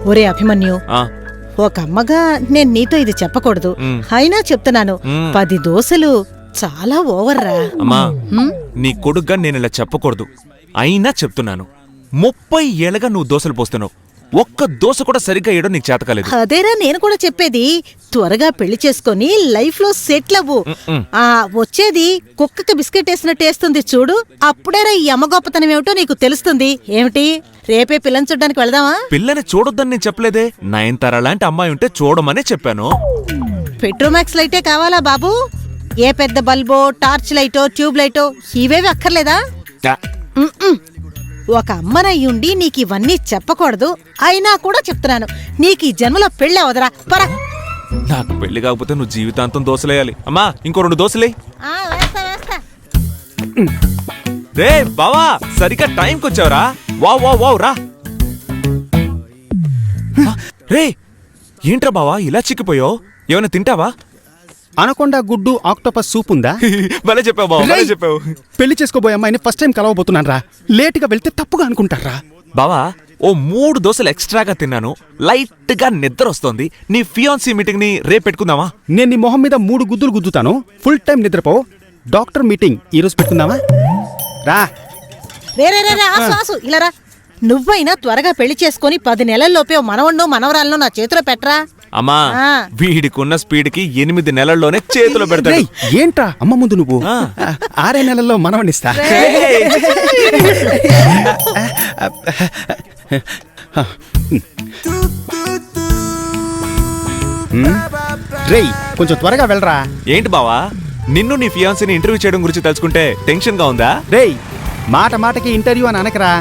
ఒరే అభిమన్యు, ఒక అమ్మగా నేను నీతో ఇది చెప్పకూడదు, అయినా చెప్తున్నాను. 10 దోశలు చాలా ఓవర్రా. అమ్మా, నీ కొడుగ్గా నేను ఇలా చెప్పకూడదు, అయినా చెప్తున్నాను. 30 ఏళ్ళగా నువ్వు దోశలు పోస్తున్నావు, ఒక్క దోశ కూడా సరిగ్గా వేయడం నీకు చేతకాలేదు. అదేరా నేను కూడా చెప్పేది. త్వరగా పెళ్లి చేసుకుని లైఫ్ లో సెటిల్ అవ్వు. వచ్చేది కుక్కకి బిస్కెట్ వేసిన టేస్తుంది చూడు, అప్పుడేరా ఈ అమ్మ గొప్పతనం ఏమిటో నీకు తెలుస్తుంది. ఏమిటి, రేపే పిల్లని చూడ్డానికి వెళదామా? పిల్లని చూడొద్దని నేను చెప్పలేదే, 9 లాంటి అమ్మాయి ఉంటే చూడమనే చెప్పాను. పెట్రోమాక్స్ లైటే కావాలా బాబు? ఏ పెద్ద బల్బో, టార్చ్ లైటో, ట్యూబ్ లైటో ఇవేవి అక్కర్లేదా? ఒక అమ్మనయ్యుండి నీకు ఇవన్నీ చెప్పకూడదు, అయినా కూడా చెప్తున్నాను. నీకు ఈ జన్మలో పెళ్ళి అవదరా, పరా. నాకు పెళ్లి కాకపోతే నువ్వు జీవితాంతం దోశలేయాలి. అమ్మా, ఇంకో 2 దోశలే. రే బావా, సరిగ్గా టైంకి వచ్చావురా. వావ్ వావ్ వావ్ రా. రే ఏంట్రా బావా ఇలా చిక్కిపోయావు? ఏమైనా తింటావా? అనకొండ గుడ్డు ఆక్టోపస్ సూప్ ఉందా? భలే చెప్పావు బావా, భలే చెప్పావు. పెళ్లి చేసుకోబోయే అమ్మాయిని ఫస్ట్ టైం కలవబోతున్నాను రా. లేటుగా వెళ్తే తప్పుగా అనుకుంటారా? బావా, ఓ 3 దోశలు ఎక్స్ట్రాగా తిన్నాను, లైట్ గా నిద్ర వస్తోంది. నీ ఫియాన్సీ మీటింగ్ ని రేపు పెట్టుకుందామా? నేను నీ మొహం మీద 3 గుద్దులు గుద్దుతాను, ఫుల్ టైం నిద్రపో. డాక్టర్ మీటింగ్ ఈ రోజు పెట్టుకుందామా? రా. ఆసు ఇలా రా. నువ్వైనా త్వరగా పెళ్లి చేసుకుని 10 నెలల్లోపే మనవన్నో మనవరాలను నా చేతిలో పెట్టరా. అమ్మా, వీడికున్న స్పీడ్ కి 8 నెలల్లోనే చేతిలో పెడతాడు. ఏంట్రా అమ్మ ముందు నువ్వు? 6 నెలల్లో మనవనిస్తా. రేయ్, కొంచెం త్వరగా వెళ్ళరా. ఏంటి బావా, నిన్ను నీ ఫియాన్సీని ఇంటర్వ్యూ చేయడం గురించి తెలుసుకుంటే టెన్షన్ గా ఉందా? రేయ్, మాట మాటకి ఇంటర్వ్యూ అని అనకరా.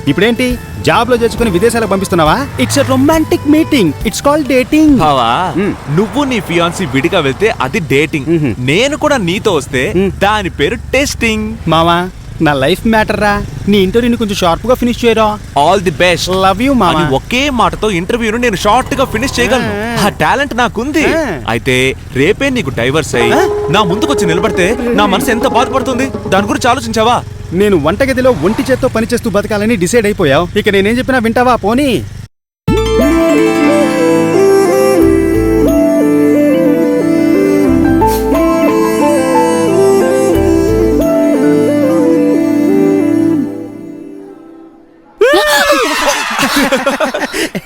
ఇప్పుడేంటి, జాబ్ లో చేసుకుని విదేశాలకు పంపిస్తున్నావా? It's a romantic meeting, it's called dating. బావా, నువ్వు నీ ఫియాన్సీ విడిగా వెళ్తే అది డేటింగ్, నేను కూడా నీతో వస్తే దాని పేరు టెస్టింగ్. మావా, నా లైఫ్ మ్యాటర్ రా. నీ ఇంటర్వ్యూని కొంచెం షార్ప్ గా ఫినిష్ చేయరా. All the best. Love you మావా. ఒకే మాటతో ఇంటర్వ్యూను నేను షార్ట్ గా ఫినిష్ చేయగలను, ఆ టాలెంట్ నాకుంది. అయితే రేపే నీకు డైవర్స్ అయ్యి నా ముందుకొచ్చి నిలబడితే నా మనసు ఎంత బాధపడుతుంది, దాని గురించి ఆలోచించావా? నేను వంటగదిలో ఒంటి చేత్తో పనిచేస్తూ బతకాలని డిసైడ్ అయిపోయావు. ఇక నేనేం చెప్పినా వింటావా? పోనీ.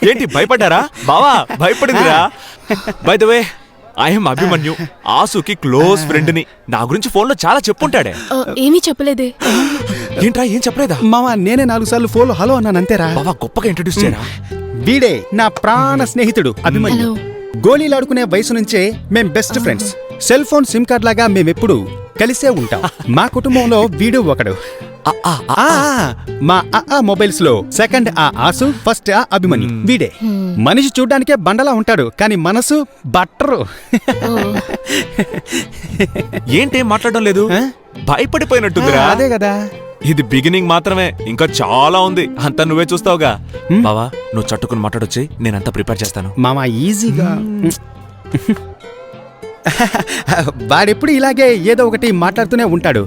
ఏంటి భయపడ్డారా? బావా భయపడిందిరా. By the way, I'm Abhimanyu, ఆసుకి క్లోజ్ ఫ్రెండ్ ని. నా గురించి ఫోన్ లో చాలా చెప్పుంటాడే. ఏమీ చెప్పలేదే. ఏంట్రా, ఏం చెప్పలేదా? మావా, నేనే 4 సార్లు ఫోన్ లో హలో అన్నాను అంతేరా. బావా గొప్పగా ఇంట్రడ్యూస్ చేయరా. వీడే నా ప్రాణ స్నేహితుడు అభిమన్యు. గోళీలాడుకునే వయసు నుంచే మేం best friends. Cell phone SIM card లాగా మేమెప్పుడు కలిసే ఉంటాం. మా కుటుంబంలో వీడు ఒకడు. మా మొబైల్స్ లో సెకండ్ ఆసు, ఫస్ట్ అభిమన్యు. వీడే మనిషి చూడ్డానికే బండలా ఉంటాడు, కానీ మనసు బట్టరు. ఏంటేం మాట్లాడడం లేదు? భయపడిపోయినట్టుందిరా. అదే కదా. ఇది బిగినింగ్ మాత్రమే, ఇంకా చాలా ఉంది, అంతా నువ్వే చూస్తావుగా. బావా, నువ్వు చట్టుకుని మాట్లాడొచ్చి, నేనంతా ప్రిపేర్ చేస్తాను. మామా ఈజీగా. వాడెప్పుడు ఇలాగే ఏదో ఒకటి మాట్లాడుతూనే ఉంటాడు.